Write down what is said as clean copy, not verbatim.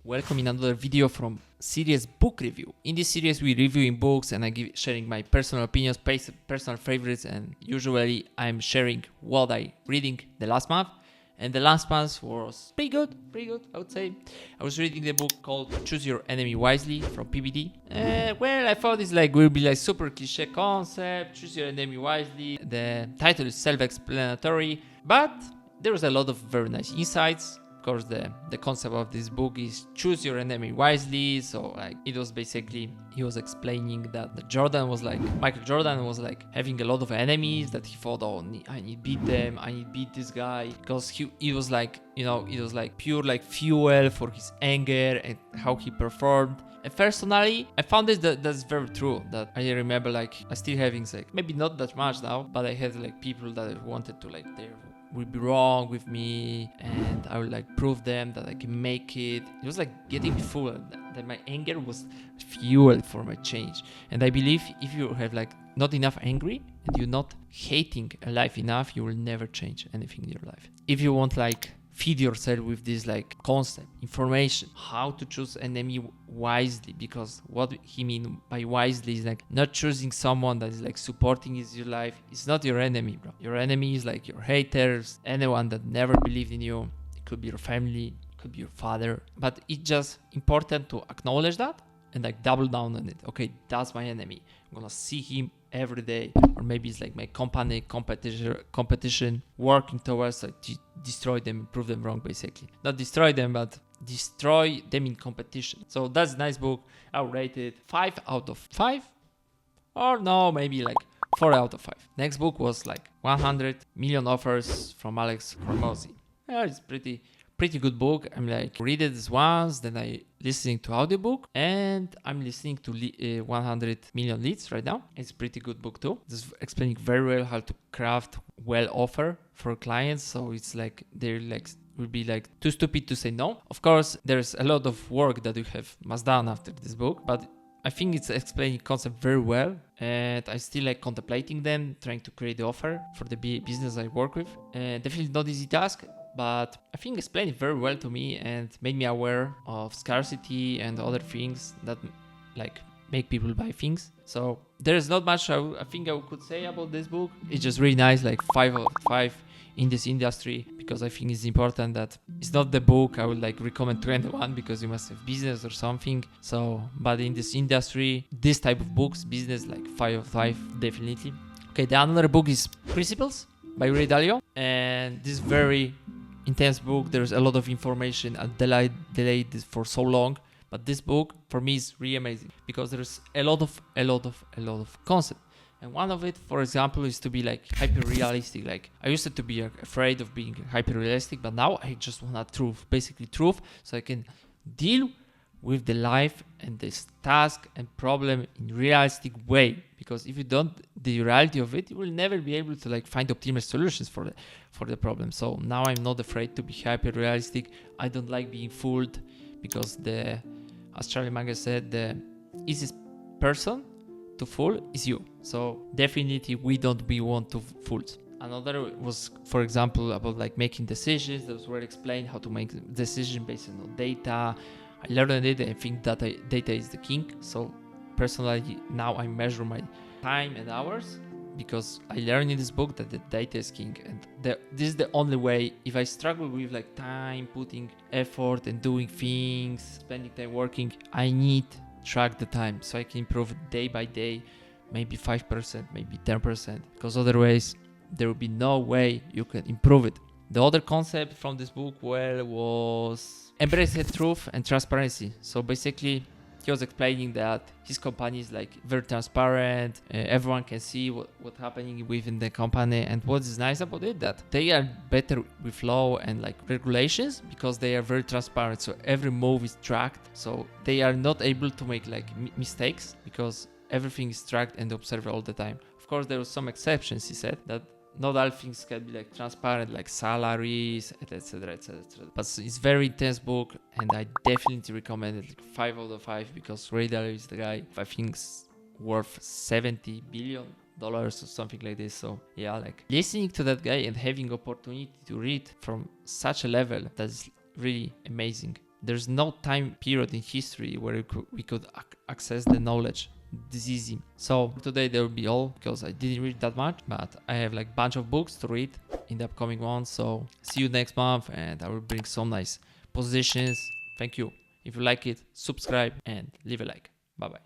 Welcome in another video from series book review. In this series we reviewing books and sharing my personal opinions, personal favorites, and usually I'm sharing what I reading the last month. And the last month was pretty good, I would say. I was reading the book called Choose Your Enemy Wisely from PBD. Well, I thought it's will be like super cliche concept, choose your enemy wisely. The title is self-explanatory, but there was a lot of very nice insights. Of course, the concept of this book is choose your enemy wisely. So it was basically, he was explaining that Michael Jordan was having a lot of enemies that he thought, oh, I need to beat them, I need to beat this guy, because it was pure fuel for his anger and how he performed. And personally, I found that's very true. That I remember I still having maybe not that much now, but I had people that wanted to they would be wrong with me, and I would prove them that I can make it. It was getting full, that my anger was fuel for my change. And I believe if you have not enough angry and you're not hating a life enough, you will never change anything in your life. If you want feed yourself with this concept, information, how to choose enemy wisely, because what he mean by wisely is not choosing someone that is supporting your life. It's not your enemy, bro. Your enemy is your haters, anyone that never believed in you. It could be your family, it could be your father, but it's just important to acknowledge that and double down on it. Okay, that's my enemy. I'm gonna see him every day, or maybe it's my competition working towards to destroy them and prove them wrong, basically. Not destroy them, but destroy them in competition. So that's a nice book. I'll rate it 5 out of 5, or no, maybe 4 out of 5. Next book was 100 Million Offers from Alex Hormozi. Yeah, it's pretty good book. I'm read it this once, then I listening to audiobook, and I'm listening to 100 Million Leads right now. It's a pretty good book too. It's explaining very well how to craft well offer for clients. So it's they're will be too stupid to say no. Of course, there's a lot of work that you must done after this book, but I think it's explaining concept very well, and I still contemplating them, trying to create the offer for the business I work with. Definitely not easy task, but I think explained it very well to me and made me aware of scarcity and other things that make people buy things. So there's not much I think I could say about this book. It's just really nice, 5 out of 5 in this industry, because I think it's important that it's not the book I would recommend to anyone because you must have business or something. So, but in this industry, this type of books, business, 5 out of 5, definitely. Okay, the another book is Principles by Ray Dalio, and this very intense book. There's a lot of information. I delayed this for so long, but this book for me is really amazing because there's a lot of concept. And one of it, for example, is to be hyper realistic. I used to be afraid of being hyper realistic, but now I just want basically truth, so I can deal with the life and this task and problem in realistic way. Because if you don't, the reality of it, you will never be able to find optimal solutions for the problem. So now I'm not afraid to be hyper realistic. I don't like being fooled, because as Charlie Munger said, the easiest person to fool is you. So definitely we don't want to fool. Another was, for example, about making decisions. That was where I explained how to make decisions based on data. I learned it. I think that data is the king. So personally, now I measure my time and hours, because I learned in this book that the data is king, and this is the only way. If I struggle with time, putting effort and doing things, spending time working, I need to track the time so I can improve day by day, maybe 5%, maybe 10%, because otherwise there will be no way you can improve it. The other concept from this book was embrace the truth and transparency. So basically, he was explaining that his company is very transparent. Everyone can see what's happening within the company. And what is nice about it, that they are better with law and regulations, because they are very transparent. So every move is tracked. So they are not able to make mistakes, because everything is tracked and observed all the time. Of course, there were some exceptions, he said, that not all things can be transparent, salaries, etc. But it's very intense book, and I definitely recommend it. 5 out of 5, because Ray Dalio is the guy. I think it's worth $70 billion or something like this. So yeah, listening to that guy and having opportunity to read from such a level, that's really amazing. There's no time period in history where we could access the knowledge this easy. So today there will be all, because I didn't read that much, but I have like bunch of books to read in the upcoming ones. So see you next month, and I will bring some nice positions. Thank you. If you like it, subscribe and leave a like. Bye bye.